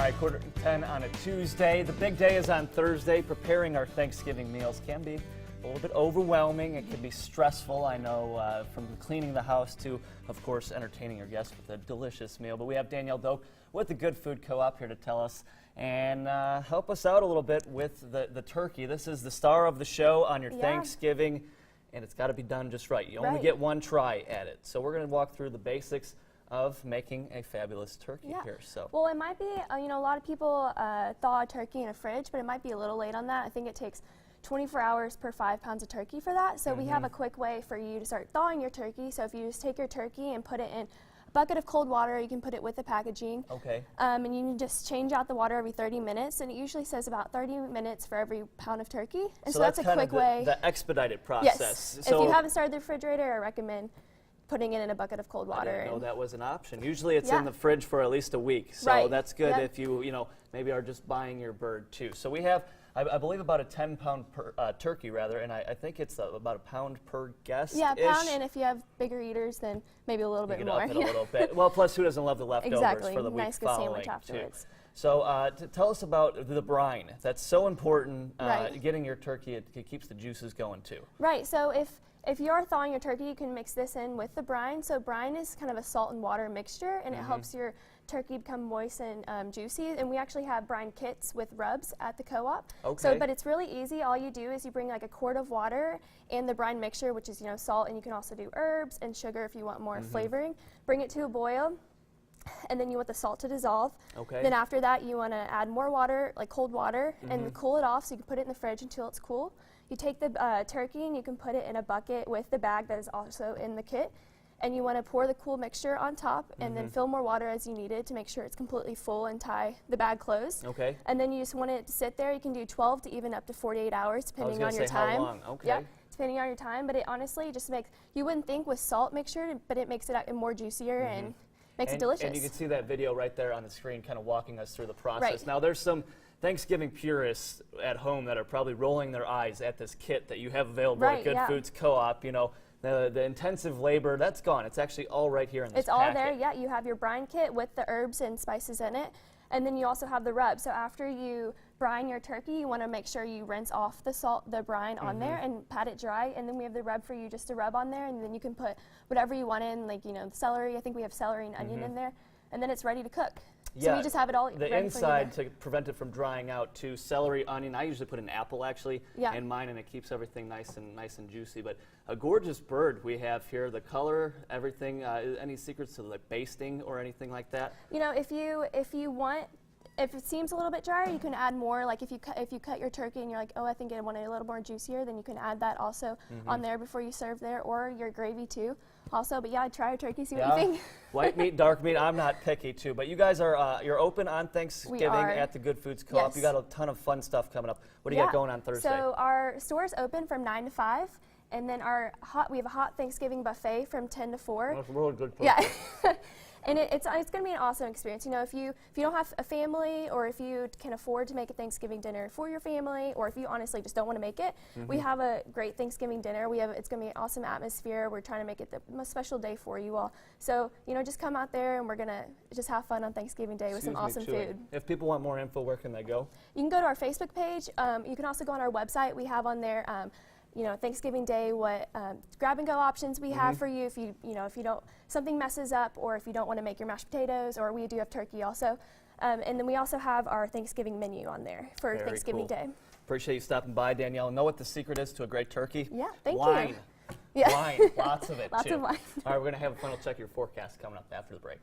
right, 9:45 on a Tuesday. The big day is on Thursday. Preparing our Thanksgiving meals can be a little bit overwhelming. It can be stressful, I know, from cleaning the house to, of course, entertaining your guests with a delicious meal. But we have Danielle Doak with the Good Food Co-op here to tell us and help us out a little bit with the turkey. This is the star of the show on your Thanksgiving, and it's got to be done just right. You only get one try at it. So we're going to walk through the basics of making a fabulous turkey here. So, well, it might be, a lot of people thaw a turkey in a fridge, but it might be a little late on that. I think it takes 24 hours per 5 pounds of turkey for that. So we have a quick way for you to start thawing your turkey. So if you just take your turkey and put it in a bucket of cold water, you can put it with the packaging. Okay. And you can just change out the water every 30 minutes, and it usually says about 30 minutes for every pound of turkey. And so that's a quick way. The expedited process. Yes. So if you haven't started the refrigerator, I recommend putting it in a bucket of cold water. I didn't know that was an option. Usually it's in the fridge for at least a week. So that's good if you, maybe are just buying your bird too. So we have, I believe, about a 10-pound turkey, rather, and I think it's about a pound per guest. Yeah, a pound, and if you have bigger eaters, then maybe a little bit more. Up it a little bit. Well, plus who doesn't love the leftovers for the week nice, good following sandwich afterwards. too. So tell us about the brine. That's so important. Getting your turkey, it keeps the juices going too. Right. So if you're thawing your turkey, you can mix this in with the brine. So brine is kind of a salt and water mixture, and it helps your turkey become moist and juicy. And we actually have brine kits with rubs at the co-op. Okay. So, but it's really easy. All you do is you bring like a quart of water and the brine mixture, which is salt, and you can also do herbs and sugar if you want more flavoring. Bring it to a boil. And then you want the salt to dissolve. Okay. Then after that, you want to add more water, like cold water, and cool it off so you can put it in the fridge until it's cool. You take the turkey and you can put it in a bucket with the bag that is also in the kit. And you want to pour the cool mixture on top and then fill more water as you need it to make sure it's completely full and tie the bag closed. Okay. And then you just want it to sit there. You can do 12 to even up to 48 hours depending on your time. How long? Okay. Yeah, depending on your time. But it honestly just makes, you wouldn't think with salt mixture, but it makes it more juicier and makes it delicious. And you can see that video right there on the screen kind of walking us through the process. Right. Now there's some Thanksgiving purists at home that are probably rolling their eyes at this kit that you have available at Good Foods Co-op. The intensive labor, that's gone. It's actually all right here in this packet. It's all there, yeah. You have your brine kit with the herbs and spices in it. And then you also have the rub. So after you brine your turkey, you want to make sure you rinse off the brine on there and pat it dry. And then we have the rub for you just to rub on there. And then you can put whatever you want in, like, celery. I think we have celery and onion in there. And then it's ready to cook. So we just have it all the inside to prevent it from drying out too. Celery, onion. I usually put an apple actually in mine, and it keeps everything nice and juicy. But a gorgeous bird we have here. The color, everything. Any secrets to like basting or anything like that? If you want. If it seems a little bit dry, you can add more. Like if you cut your turkey and you're like, oh, I think I want it a little more juicier, then you can add that also on there before you serve there, or your gravy too. Also, but try your turkey, see what you think. White meat, dark meat. I'm not picky too, but you guys are you're open on Thanksgiving at the Good Foods Co-op. Yes. You got a ton of fun stuff coming up. What do you got going on Thursday? So our store is open from 9 to 5. And then we have a hot Thanksgiving buffet from 10 to 4. That's really good. Yeah. And it's going to be an awesome experience. If you don't have a family, or if you can afford to make a Thanksgiving dinner for your family, or if you honestly just don't want to make it, we have a great Thanksgiving dinner. It's going to be an awesome atmosphere. We're trying to make it the most special day for you all. So, just come out there, and we're going to just have fun on Thanksgiving Day with some awesome food. If people want more info, where can they go? You can go to our Facebook page. You can also go on our website. We have on there Thanksgiving Day, what grab and go options we have for you if you don't, something messes up, or if you don't want to make your mashed potatoes, or we do have turkey also. And then we also have our Thanksgiving menu on there for Thanksgiving Day. Appreciate you stopping by, Danielle. Know what the secret is to a great turkey? Yeah, thank you. Wine. Yeah. Wine, lots of it Lots too. of wine. All right, we're going to have a final check of your forecast coming up after the break.